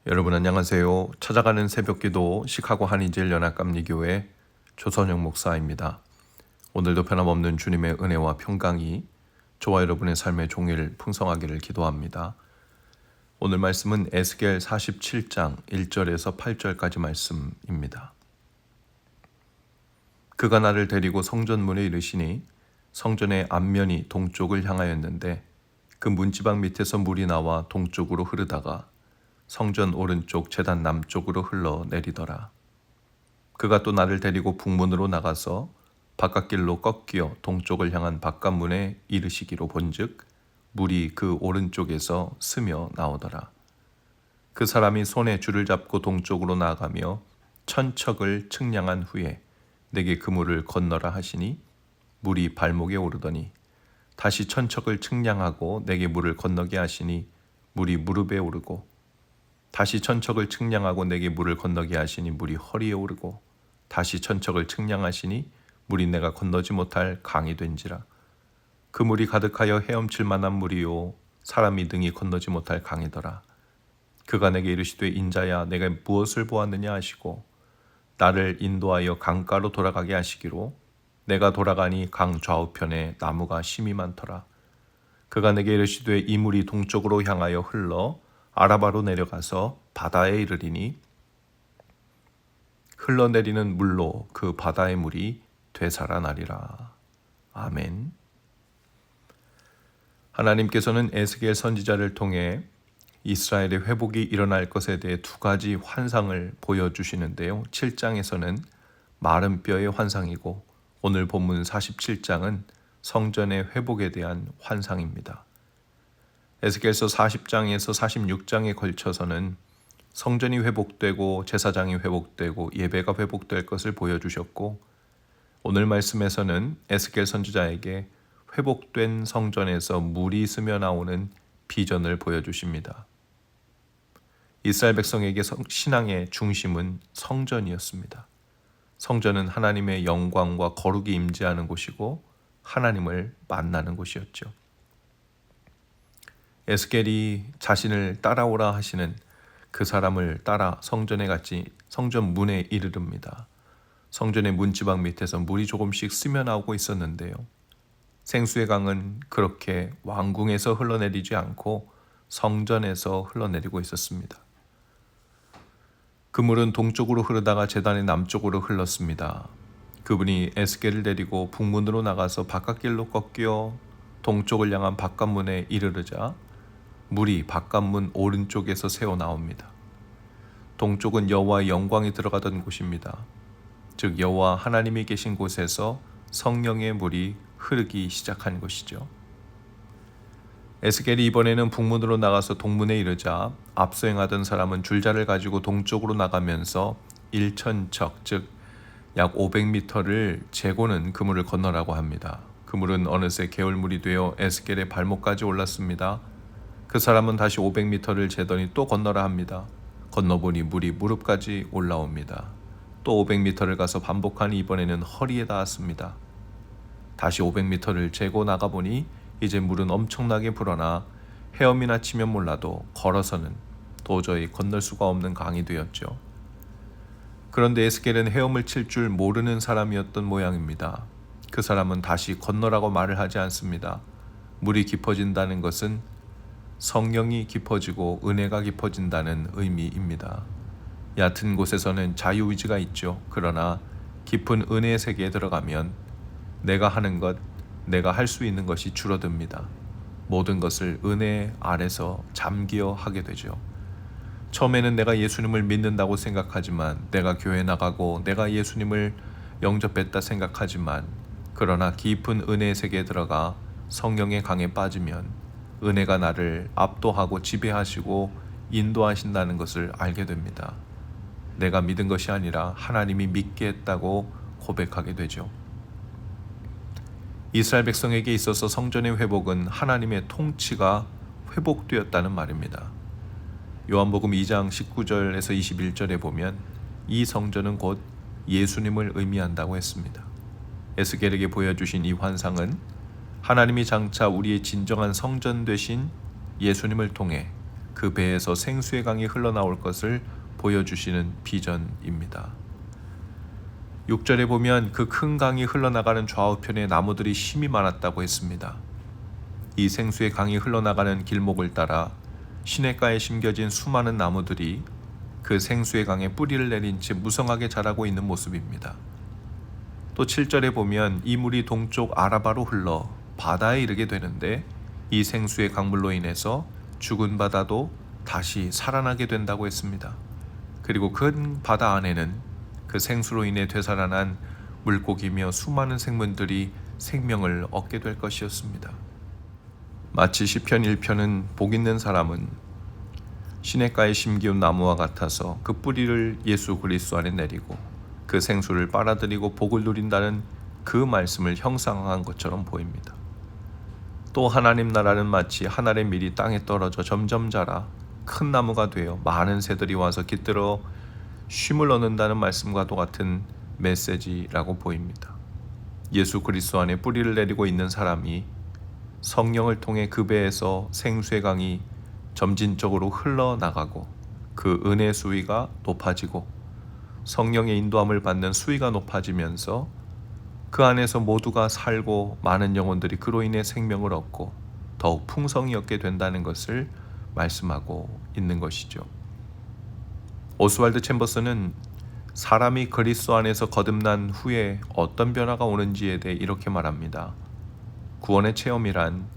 여러분 안녕하세요. 찾아가는 새벽기도 시카고 한인제일 연합감리교회 조선영 목사입니다. 오늘도 변함없는 주님의 은혜와 평강이 저와 여러분의 삶의 종일 풍성하기를 기도합니다. 오늘 말씀은 에스겔 47장 1절에서 8절까지 말씀입니다. 그가 나를 데리고 성전문에 이르시니 성전의 앞면이 동쪽을 향하였는데 그 문지방 밑에서 물이 나와 동쪽으로 흐르다가 성전 오른쪽 제단 남쪽으로 흘러 내리더라. 그가 또 나를 데리고 북문으로 나가서 바깥길로 꺾여 동쪽을 향한 바깥문에 이르시기로 본즉 물이 그 오른쪽에서 스며 나오더라. 그 사람이 손에 줄을 잡고 동쪽으로 나아가며 천척을 측량한 후에 내게 그 물을 건너라 하시니 물이 발목에 오르더니 다시 천척을 측량하고 내게 물을 건너게 하시니 물이 무릎에 오르고 다시 천척을 측량하고 내게 물을 건너게 하시니 물이 허리에 오르고 다시 천척을 측량하시니 물이 내가 건너지 못할 강이 된지라. 그 물이 가득하여 헤엄칠 만한 물이요 사람이 등이 건너지 못할 강이더라. 그가 내게 이르시되 인자야 내가 무엇을 보았느냐 하시고 나를 인도하여 강가로 돌아가게 하시기로 내가 돌아가니 강 좌우편에 나무가 심이 많더라. 그가 내게 이르시되 이 물이 동쪽으로 향하여 흘러 아라바로 내려가서 바다에 이르리니 흘러내리는 물로 그 바다의 물이 되살아나리라. 아멘. 하나님께서는 에스겔 선지자를 통해 이스라엘의 회복이 일어날 것에 대해 두 가지 환상을 보여주시는데요. 7장에서는 마른 뼈의 환상이고 오늘 본문 47장은 성전의 회복에 대한 환상입니다. 에스겔서 40장에서 46장에 걸쳐서는 성전이 회복되고 제사장이 회복되고 예배가 회복될 것을 보여주셨고 오늘 말씀에서는 에스겔 선지자에게 회복된 성전에서 물이 스며 나오는 비전을 보여주십니다. 이스라엘 백성에게 신앙의 중심은 성전이었습니다. 성전은 하나님의 영광과 거룩이 임재하는 곳이고 하나님을 만나는 곳이었죠. 에스겔이 자신을 따라오라 하시는 그 사람을 따라 성전에 갔지 성전 문에 이르릅니다. 성전의 문지방 밑에서 물이 조금씩 스며 나오고 있었는데요. 생수의 강은 그렇게 왕궁에서 흘러내리지 않고 성전에서 흘러내리고 있었습니다. 그 물은 동쪽으로 흐르다가 제단의 남쪽으로 흘렀습니다. 그분이 에스겔을 데리고 북문으로 나가서 바깥길로 꺾여 동쪽을 향한 바깥문에 이르르자 물이 바깥문 오른쪽에서 새어 나옵니다. 동쪽은 여호와의 영광이 들어가던 곳입니다. 즉 여호와 하나님이 계신 곳에서 성령의 물이 흐르기 시작한 것이죠. 에스겔이 이번에는 북문으로 나가서 동문에 이르자 앞서 행하던 사람은 줄자를 가지고 동쪽으로 나가면서 1천척 즉 약 500m를 재고는 그 물을 건너라고 합니다. 그 물은 어느새 개울물이 되어 에스겔의 발목까지 올랐습니다. 그 사람은 다시 500m를 재더니 또 건너라 합니다. 건너보니 물이 무릎까지 올라옵니다. 또 500m를 가서 반복하니 이번에는 허리에 닿았습니다. 다시 500m를 재고 나가보니 이제 물은 엄청나게 불어나 헤엄이나 치면 몰라도 걸어서는 도저히 건널 수가 없는 강이 되었죠. 그런데 에스겔은 헤엄을 칠 줄 모르는 사람이었던 모양입니다. 그 사람은 다시 건너라고 말을 하지 않습니다. 물이 깊어진다는 것은 성령이 깊어지고 은혜가 깊어진다는 의미입니다. 얕은 곳에서는 자유의지가 있죠. 그러나 깊은 은혜의 세계에 들어가면 내가 하는 것, 내가 할 수 있는 것이 줄어듭니다. 모든 것을 은혜 아래서 잠기어 하게 되죠. 처음에는 내가 예수님을 믿는다고 생각하지만 내가 교회 나가고 내가 예수님을 영접했다 생각하지만 그러나 깊은 은혜의 세계에 들어가 성령의 강에 빠지면 은혜가 나를 압도하고 지배하시고 인도하신다는 것을 알게 됩니다. 내가 믿은 것이 아니라 하나님이 믿게 했다고 고백하게 되죠. 이스라엘 백성에게 있어서 성전의 회복은 하나님의 통치가 회복되었다는 말입니다. 요한복음 2장 19절에서 21절에 보면 이 성전은 곧 예수님을 의미한다고 했습니다. 에스겔에게 보여주신 이 환상은 하나님이 장차 우리의 진정한 성전 되신 예수님을 통해 그 배에서 생수의 강이 흘러나올 것을 보여주시는 비전입니다. 6절에 보면 그 큰 강이 흘러나가는 좌우편에 나무들이 심이 많았다고 했습니다. 이 생수의 강이 흘러나가는 길목을 따라 시냇가에 심겨진 수많은 나무들이 그 생수의 강에 뿌리를 내린 채 무성하게 자라고 있는 모습입니다. 또 7절에 보면 이 물이 동쪽 아라바로 흘러 바다에 이르게 되는데 이 생수의 강물로 인해서 죽은 바다도 다시 살아나게 된다고 했습니다. 그리고 큰 바다 안에는 그 생수로 인해 되살아난 물고기며 수많은 생물들이 생명을 얻게 될 것이었습니다. 마치 시편 1편은 복 있는 사람은 시냇가에 심기운 나무와 같아서 그 뿌리를 예수 그리스도 안에 내리고 그 생수를 빨아들이고 복을 누린다는 그 말씀을 형상화한 것처럼 보입니다. 또 하나님 나라는 마치 하늘의 밀이 땅에 떨어져 점점 자라 큰 나무가 되어 많은 새들이 와서 깃들어 쉼을 얻는다는 말씀과도 같은 메시지라고 보입니다. 예수 그리스도 안에 뿌리를 내리고 있는 사람이 성령을 통해 그 배에서 생수의 강이 점진적으로 흘러나가고 그 은혜의 수위가 높아지고 성령의 인도함을 받는 수위가 높아지면서 그 안에서 모두가 살고 많은 영혼들이 그로 인해 생명을 얻고 더욱 풍성히 얻게 된다는 것을 말씀하고 있는 것이죠. 오스왈드 챔버스는 사람이 그리스도 안에서 거듭난 후에 어떤 변화가 오는지에 대해 이렇게 말합니다. 구원의 체험이란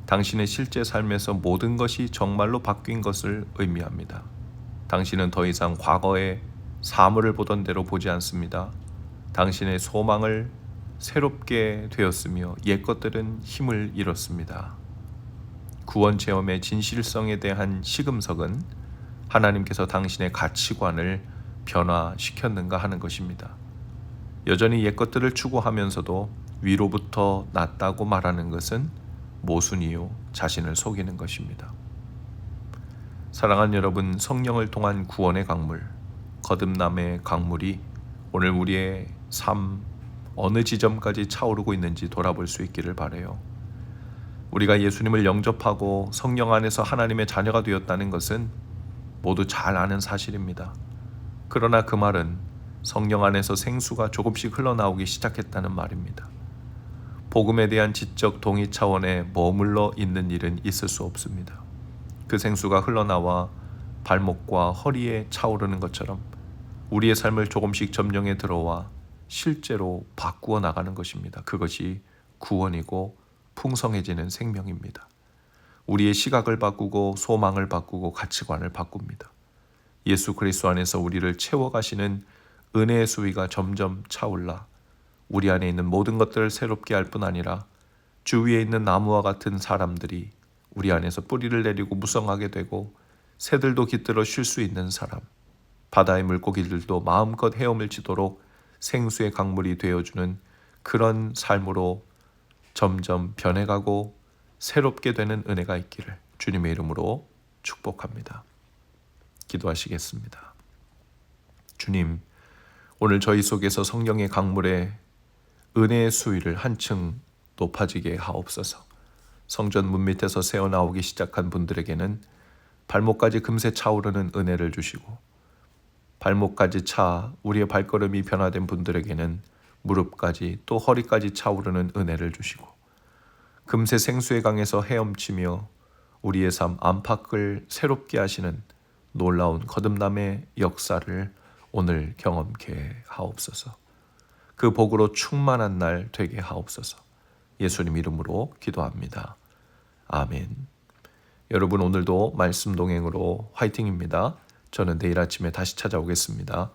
당신의 실제 삶에서 모든 것이 정말로 바뀐 것을 의미합니다. 당신은 더 이상 과거의 사물을 보던 대로 보지 않습니다. 당신의 소망을 새롭게 되었으며 옛것들은 힘을 잃었습니다. 구원 체험의 진실성에 대한 시금석은 하나님께서 당신의 가치관을 변화시켰는가 하는 것입니다. 여전히 옛것들을 추구하면서도 위로부터 났다고 말하는 것은 모순이요 자신을 속이는 것입니다. 사랑하는 여러분, 성령을 통한 구원의 강물, 거듭남의 강물이 오늘 우리의 삶 어느 지점까지 차오르고 있는지 돌아볼 수 있기를 바라요. 우리가 예수님을 영접하고 성령 안에서 하나님의 자녀가 되었다는 것은 모두 잘 아는 사실입니다. 그러나 그 말은 성령 안에서 생수가 조금씩 흘러나오기 시작했다는 말입니다. 복음에 대한 지적 동의 차원에 머물러 있는 일은 있을 수 없습니다. 그 생수가 흘러나와 발목과 허리에 차오르는 것처럼 우리의 삶을 조금씩 점령해 들어와 실제로 바꾸어 나가는 것입니다. 그것이 구원이고 풍성해지는 생명입니다. 우리의 시각을 바꾸고 소망을 바꾸고 가치관을 바꿉니다. 예수 그리스도 안에서 우리를 채워가시는 은혜의 수위가 점점 차올라 우리 안에 있는 모든 것들을 새롭게 할 뿐 아니라 주위에 있는 나무와 같은 사람들이 우리 안에서 뿌리를 내리고 무성하게 되고 새들도 깃들어 쉴 수 있는 사람, 바다의 물고기들도 마음껏 헤엄을 치도록 생수의 강물이 되어주는 그런 삶으로 점점 변해가고 새롭게 되는 은혜가 있기를 주님의 이름으로 축복합니다. 기도하시겠습니다. 주님, 오늘 저희 속에서 성령의 강물에 은혜의 수위를 한층 높아지게 하옵소서. 성전 문 밑에서 새어나오기 시작한 분들에게는 발목까지 금세 차오르는 은혜를 주시고 발목까지 차 우리의 발걸음이 변화된 분들에게는 무릎까지 또 허리까지 차오르는 은혜를 주시고 금세 생수의 강에서 헤엄치며 우리의 삶 안팎을 새롭게 하시는 놀라운 거듭남의 역사를 오늘 경험케 하옵소서. 그 복으로 충만한 날 되게 하옵소서. 예수님 이름으로 기도합니다. 아멘. 여러분 오늘도 말씀 동행으로 화이팅입니다. 저는 내일 아침에 다시 찾아오겠습니다.